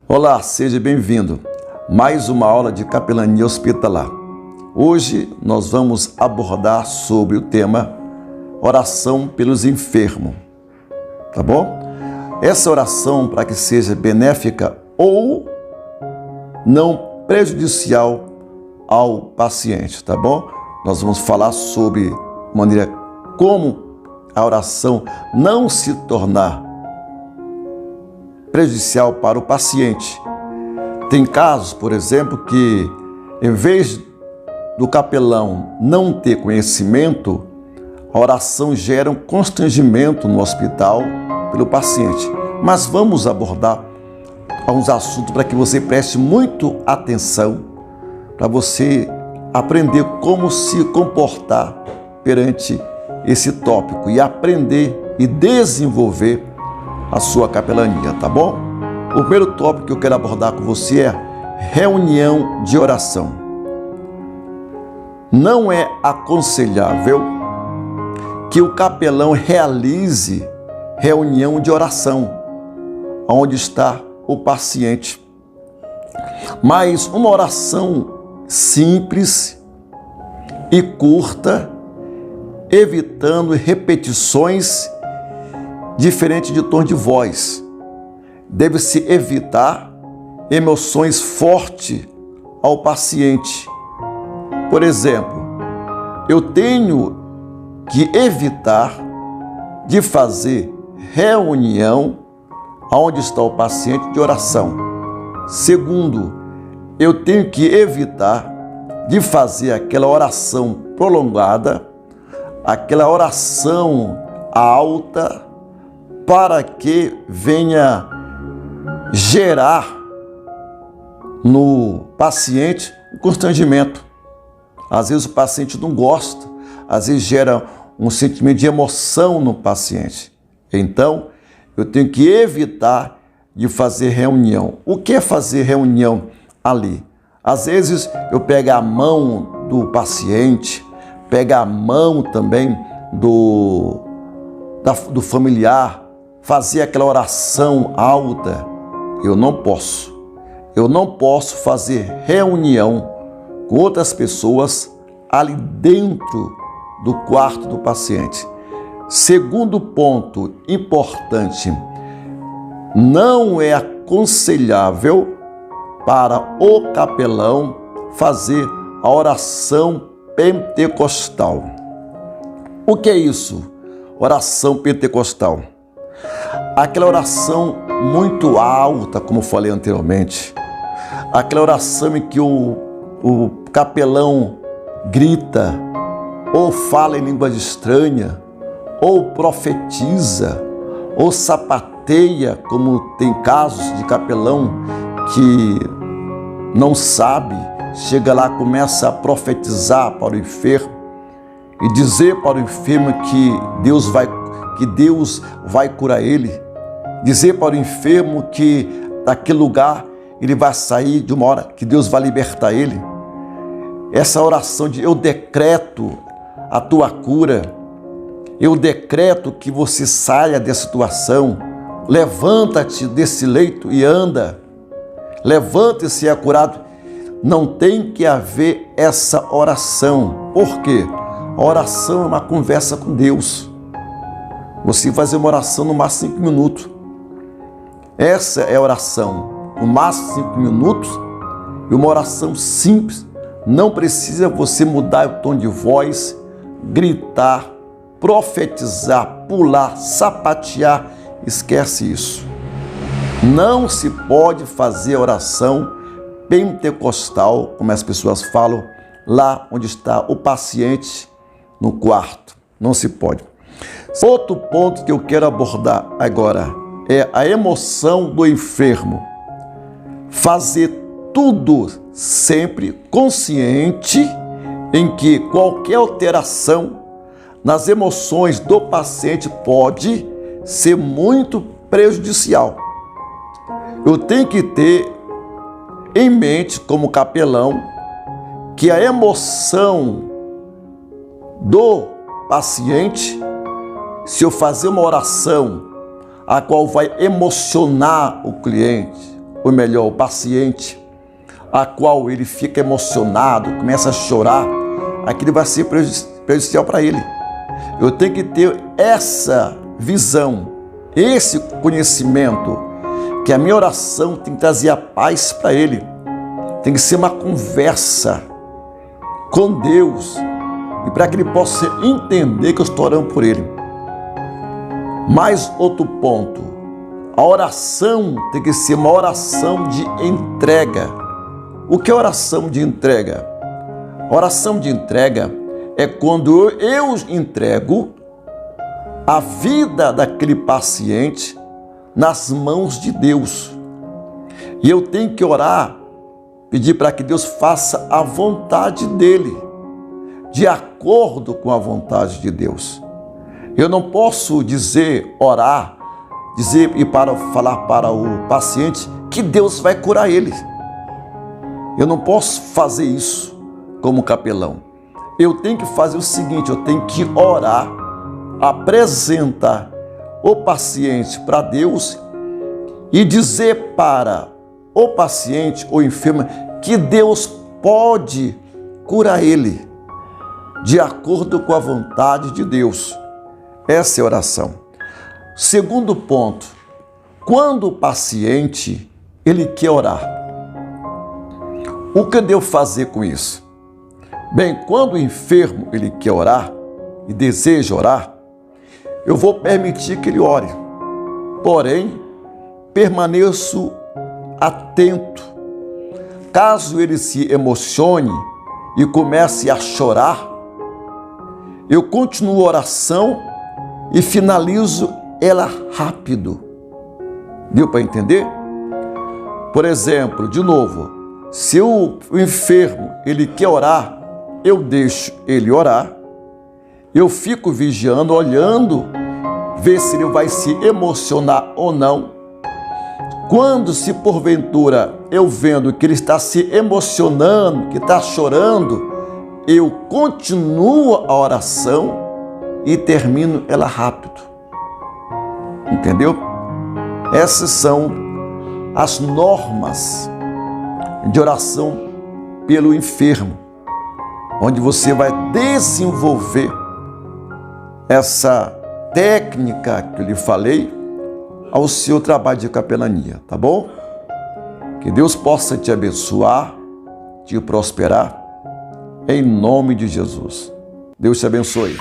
Olá, seja bem-vindo. Mais uma aula de capelania hospitalar. Hoje nós vamos abordar sobre o tema oração pelos enfermos, tá bom? Essa oração, para que seja benéfica ou não prejudicial ao paciente, tá bom? Nós vamos falar sobre maneira como a oração não se tornar prejudicial para o paciente. Tem casos, por exemplo, que em vez do capelão não ter conhecimento, a oração gera um constrangimento no hospital pelo paciente. Mas vamos abordar alguns assuntos para que você preste muito atenção, para você aprender como se comportar perante esse tópico e aprender e desenvolver a sua capelania, tá bom? O primeiro tópico que eu quero abordar com você é reunião de oração. Não é aconselhável que o capelão realize reunião de oração onde está o paciente, mas uma oração simples e curta, evitando repetições diferentes de tom de voz. Deve-se evitar emoções fortes ao paciente. Por exemplo, eu tenho que evitar de fazer reunião onde está o paciente de oração. Segundo, eu tenho que evitar de fazer aquela oração prolongada, aquela oração alta, para que venha gerar no paciente um constrangimento. Às vezes o paciente não gosta, às vezes gera um sentimento de emoção no paciente. Então, eu tenho que evitar de fazer reunião. O que é fazer reunião ali? Às vezes eu pego a mão do paciente, pego a mão também do familiar, fazer aquela oração alta. Eu não posso. Eu não posso fazer reunião com outras pessoas ali dentro do quarto do paciente. Segundo ponto importante, não é aconselhável para o capelão fazer a oração pentecostal. O que é isso? Oração pentecostal. Aquela oração muito alta, como falei anteriormente. Aquela oração em que o capelão grita, ou fala em língua estranha, ou profetiza, ou sapateia, como tem casos de capelão que não sabe, chega lá, começa a profetizar para o enfermo e dizer para o enfermo que Deus vai curar ele, dizer para o enfermo que daquele lugar ele vai sair de uma hora, que Deus vai libertar ele. Essa oração de eu decreto a tua cura, eu decreto que você saia dessa situação, levanta-te desse leito e anda, levanta-se e é curado. Não tem que haver essa oração. Por quê? A oração é uma conversa com Deus. Você vai fazer uma oração no máximo 5 minutos. Essa é a oração, no máximo 5 minutos, e uma oração simples. Não precisa você mudar o tom de voz, gritar, profetizar, pular, sapatear. Esquece isso. Não se pode fazer oração pentecostal, como as pessoas falam, lá onde está o paciente no quarto. Não se pode. Outro ponto que eu quero abordar agora é a emoção do enfermo. Fazer tudo sempre consciente em que qualquer alteração nas emoções do paciente pode ser muito prejudicial. Eu tenho que ter em mente, como capelão, que a emoção do paciente se eu fazer uma oração a qual vai emocionar o cliente, ou melhor, o paciente, a qual ele fica emocionado, começa a chorar, aquilo vai ser prejudicial para ele. Eu tenho que ter essa visão, esse conhecimento, que a minha oração tem que trazer a paz para ele. Tem que ser uma conversa com Deus e para que ele possa entender que eu estou orando por ele. Mais outro ponto, a oração tem que ser uma oração de entrega. O que é oração de entrega? Oração de entrega é quando eu entrego a vida daquele paciente nas mãos de Deus. E eu tenho que orar, pedir para que Deus faça a vontade dele, de acordo com a vontade de Deus. Eu não posso orar e falar para o paciente que Deus vai curar ele. Eu não posso fazer isso como capelão. Eu tenho que fazer o seguinte, eu tenho que orar, apresentar o paciente para Deus e dizer para o paciente ou enfermo que Deus pode curar ele, de acordo com a vontade de Deus. Essa é a oração. Segundo ponto, quando o paciente ele quer orar, o que eu devo fazer com isso? Bem, quando o enfermo ele quer orar e deseja orar, eu vou permitir que ele ore. Porém, permaneço atento. Caso ele se emocione e comece a chorar, eu continuo a oração e finalizo ela rápido. Deu para entender? Por exemplo, de novo, se o enfermo ele quer orar, eu deixo ele orar, eu fico vigiando, olhando, ver se ele vai se emocionar ou não. Quando, se porventura eu vendo que ele está se emocionando, que está chorando, eu continuo a oração e termino ela rápido. Entendeu? Essas são as normas de oração pelo enfermo, onde você vai desenvolver essa técnica que eu lhe falei ao seu trabalho de capelania, tá bom? Que Deus possa te abençoar, te prosperar, em nome de Jesus. Deus te abençoe.